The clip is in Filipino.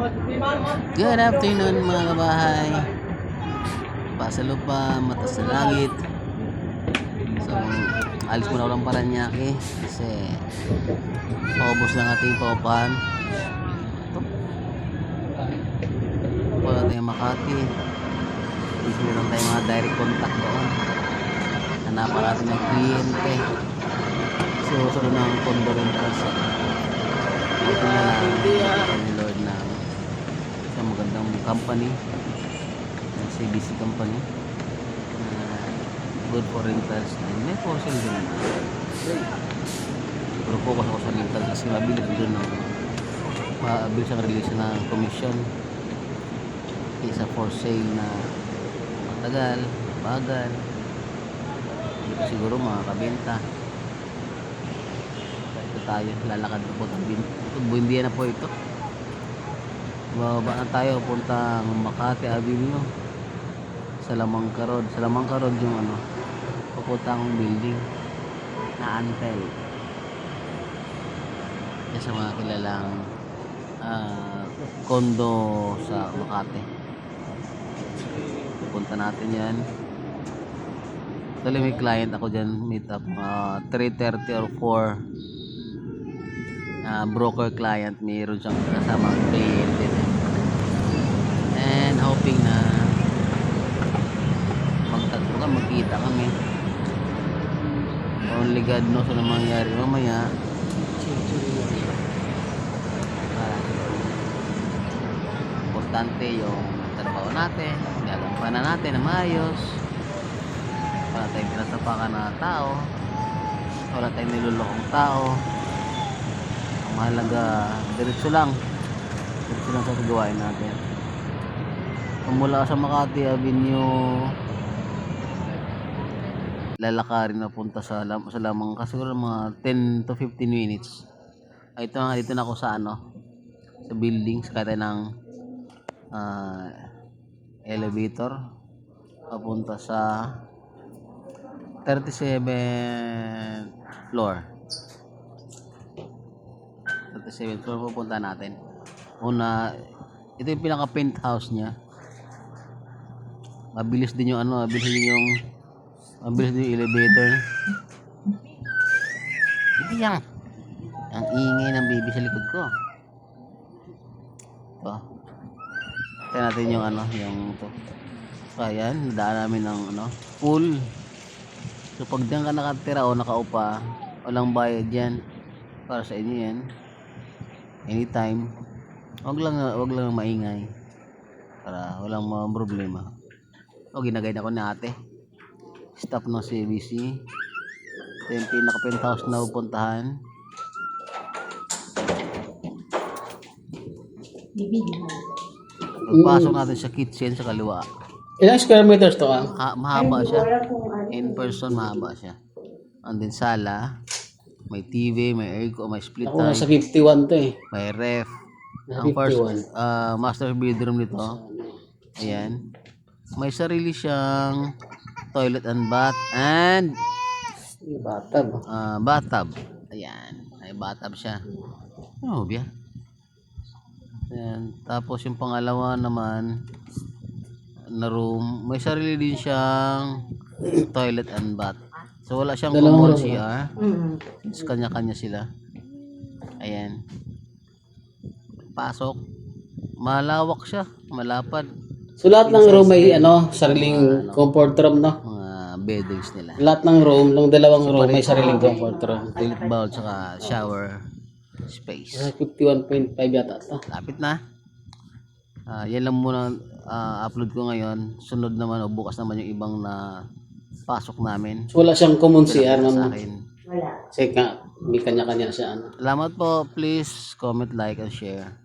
Good afternoon mga kabahay. Pasalupa, mata sa langit. So, alis muna ako ng Paranaque kasi paubos lang ating paupahan. Wala tayong Makati. Please meron tayong mga direct contact doon. Hanapan natin ng kliyente. Susunod ng condo rentals. Ito na lang ang Lord na isang magandang company, ng CBC company, good for rentals and may for sale din naman. Pero focus ako sa rentals kasi mabilis doon, mabilis ang release ng commission isa for sale na matagal, bagal, hindi ko siguro makakabenta. Ito tayo, lalakad na po Buendia na po ito. Bababa na tayo puntang Makati Avenue, Salamanca Road. Salamanca Road yung papuntang building na Antel. Yan sa mga kilalang kondo sa Makati. Pupunta natin yan. Actually may client ako dyan, meet up 3:30 or 4. Broker client, mayroon siyang kasamang client and hoping na magkita kami. Only God knows ano mangyari mamaya. Importante yung trabaho natin, gagampanan natin na maayos, wala tayong pinatapakan na tao, wala tayong nilulokong tao. Mahalaga, diretso lang sa gawain natin. Kung mula sa Makati Avenue lalakarin na punta sa lamang kasi mga 10 to 15 minutes. Ito nga, dito na ako sa sa building, sa kata ng elevator papunta sa 37th floor. 37th floor pupunta natin. Ito yung pinaka penthouse niya. Mabilis din yung mabilis din yung elevator. Ito yan. Ang ingay ng baby sa likod ko. Ito. Ito natin yung yung ito. So ayan, nadaan namin ng pool. So pag diyan ka nakatira o nakaupa, walang bayad yan. Para sa inyo yan. Anytime. Wag lang maingay para walang mga problema. Ginagay ako ni ate. Stop ng CBC. Ito yung pinaka-penthouse na pupuntahan. Pagpasok natin sa kitchen sa kaliwa. Ilang square meters to ka? Mahaba siya. In person, mahaba siya. And then sala. May TV, may aircon, may split Ako time. nasa 51 to eh. May ref. Nasa Ang first 51. master bedroom nito. Ayan. May sarili siyang toilet and bath and Bathtub. bathtub. Ayan. May bathtub siya. Biya. Ayan. Tapos yung pangalawa naman na room, may sarili din siyang toilet and bath. So wala siyang common CR. It's kanya-kanya sila. Ayan. Pasok. Malawak siya, malapad. So lahat ng room may sariling comfort room, no? Mga beddings nila. Lahat ng room, ng dalawang room may sariling comfort room. Toilet bowl tsaka shower space. 51.5 yata to. Lapit na. Yan lang muna upload ko ngayon. Sunod naman o bukas naman yung ibang na pasok namin. So wala siyang common CR, Sa ma'am. akin. Kasi may kanya-kanya siya. Salamat po. Please comment, like, and share.